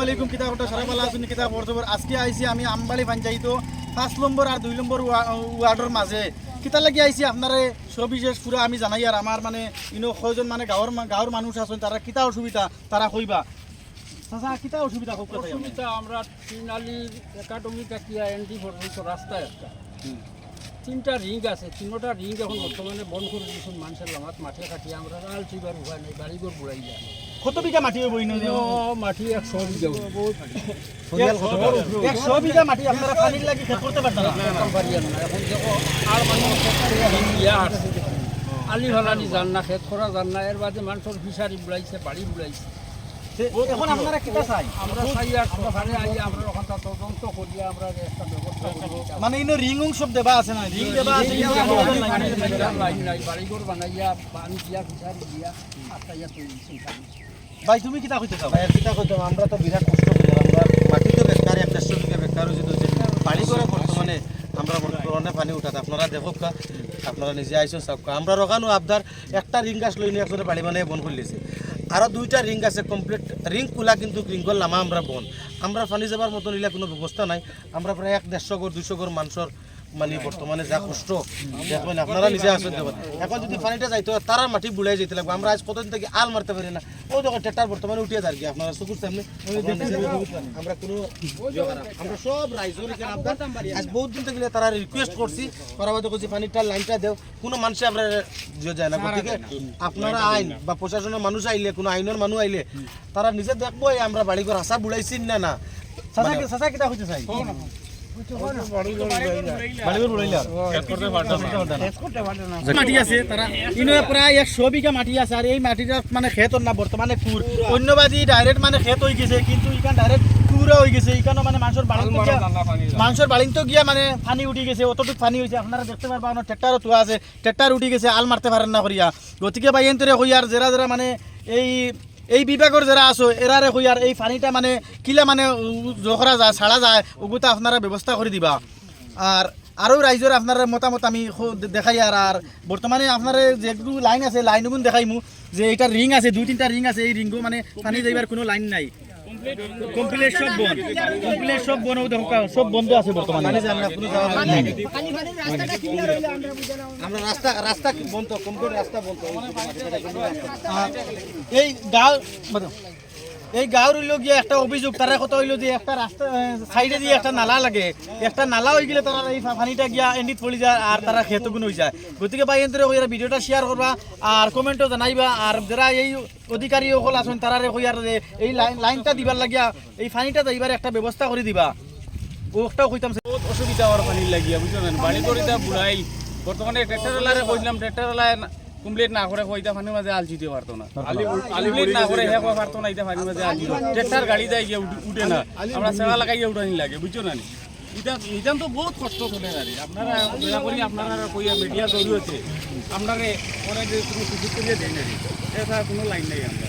আলাইকুম কিতা কথা সারা ভালো আছেন কিতা খবর আজকে আইছি আমি আমবাড়ি পঞ্চায়েত 5 নম্বর আর 2 নম্বর ওয়ার্ডের মাঝে কিতা লাগি আইছি আপনারে সবিশেষ পুরো আমি জানাই আর আমার মানে ইনো কয়জন মানে গাঁৱৰ মানুষ আছেন তারা কিতা অসুবিধা তারা কইবা চাচা কিতা অসুবিধা খুব কথা অসুবিধা আমরা তিনালির একাডেমি কাটিয়া এনডি পর্যন্ত রাস্তা একটা তিনটা রিং আছে তিনটা রিং এখন বর্তমানে বন্ধ করে দিয়েছেন মানুষের লামাত মাঠে কাটিয়ে আমরা আল চিবার উপায় নেই বাড়িঘর বুড়াই যায় কত বিঘা মাটি হইব ইনো মাটি 100 বিঘা বহুত 100 বিঘা মাটি আপনারা পানির লাগি খেত করতে পারতেন না এখন দেখো আর মানুষ আলি হলানি জান না খেত করা জান না এর বাদে মানুষের ফিশারি বুড়াইছে বাড়ি বুড়াইছে এখন আপনারা কিতা চাই আমরা চাই আর সরকারে আই আমরা ওখানটা তদন্ত করি আমরা একটা ব্যবস্থা করব মানে ইনো রিং সব দেবা আছে না রিং দেবা আছে লাইন নাই বাড়িঘর বানাইয়া পানি দিয়া ফিশারি দিয়া আস্তাইয়া তৈরি ভাই তুমি কিতা কইতে চাও ভাই কিতা কইতাম আমরা তো বিরাট কষ্ট করি আমরা মাটি তো বেকার 100 বিঘা বেকার হইছে তো পানি করে বর্তমানে আমরা বর্তমানে পানি উঠাতে আপনারা দেখো আপনারা নিজে আইসো সব আমরা রকানো আবদার একটা রিং গাছ লইনি একজনে বাড়ি মানে বন করলিছে আরো দুইটা রিং আছে কমপ্লিট রিং খোলা কিন্তু রিঙ্গল নামা আমরা বন আমরা পানি যাবার মতো নিলে কোনো ব্যবস্থা নাই আমরা প্রায় 150 ঘর 200 ঘর মানুষের মানে বর্তমানে যা কষ্ট দেখবেন আপনারা নিজে আসেন দেখবেন এখন যদি পানিটা যাইতো তারা মাটি বুড়াই যেতে লাগবে আমরা আজ কতদিন থেকে আল মারতে পারি না ওই দেখো ট্রেক্টর বর্তমানে উঠিয়ে যার কি আপনারা চকুর সামনে আমরা কোনো আমরা সব রাইজর আজ বহুত দিন থেকে তারা রিকোয়েস্ট করছি পরাবাদে করছি পানিটা লাইনটা দেও কোনো মানুষে আমরা যায় না গতিকে আপনারা আইন বা প্রশাসনের মানুষ আইলে কোনো আইনের মানুষ আইলে তারা নিজে দেখবো আমরা বাড়িঘর আসা বুড়াইছি না না চাচা কিতা হইতে চাই মাটি আছে তারা ইনো প্রায় 100 বিঘা মাটি আছে আর এই মাটিটা মানে খেত না বর্তমানে কুর অন্যবাদী ডাইরেক্ট মানে খেত হয়ে গেছে কিন্তু ইখান ডাইরেক্ট কুরা হয়ে গেছে ইখানে মানে মানুষের বাড়িন তো গিয়া মানে পানি উঠি গেছে অতটুকু পানি হয়েছে আপনারা দেখতে পারবেন ট্রেক্টরও তো আছে ট্রেক্টর উঠি গেছে আল মারতে পারেন না করিয়া গতিকে বাইন্তরে হইয়ার যারা যারা মানে এই বিভাগের যারা আছো এরারে হইয়ার এই পানিটা মানে কিলা মানে জখরা যায় ছাড়া যায় ওগুতা আপনারা ব্যবস্থা করে দিবা আর আরও রাইজের আপনার মতামত আমি দেখাই আর বর্তমানে আপনার যেগুলো লাইন আছে লাইনগুলো দেখাইমু যে এটা রিং আছে 2-3টা রিং আছে এই রিংও মানে পানি যাইবার কোনো লাইন নাই কমপ্লিট সব বন সব বন্ধ আছে বর্তমানে আমরা রাস্তা বন্ধ কমপ্লিট রাস্তা বন্ধ এই গাঁৱৰ হইল গিয়ে একটা অভিযোগ তারা কথা হইল যে একটা রাস্তা সাইডে দিয়ে একটা নালা লাগে একটা নালা হয়ে গেলে তারা এই পানিটা গিয়া এন্ডিত পড়ে যায় আর তারা খেতগুন হয়ে যায় গতিকে ভাই এন্তরে হইয়ার ভিডিওটা শেয়ার করবা আর কমেন্টও জানাইবা আর যারা এই অধিকারী সকল আছেন তারারে হইয়ার এই লাইনটা দিবার লাগিয়া এই পানিটা যাইবার একটা ব্যবস্থা করে দিবা ওটাও কইতাম বহুত অসুবিধা হওয়ার পানির লাগিয়া বুঝলেন বাড়ি করিতা বুড়াই বর্তমানে ট্রেক্টরওয়ালারে কইলাম ট্রেক্টরওয়ালায় কমপ্লিট না করে কইতা পানির মাঝে আল জিতে পারতো না কমপ্লিট না করে হে পারতো না এটা পানির মাঝে আল জিতে ট্রেক্টর গাড়ি যায় গিয়ে উঠে না আমরা সেবা লাগাইয়া উঠানি লাগে বুঝছো না এটা তো বহুত কষ্ট করে আর আপনারা দয়া করি আপনারা কইয়া মিডিয়া জড়িয়েছে আপনারে অনেক কোনো সুযোগ করিয়ে দেয় না এটা কোনো লাইন নাই আমরা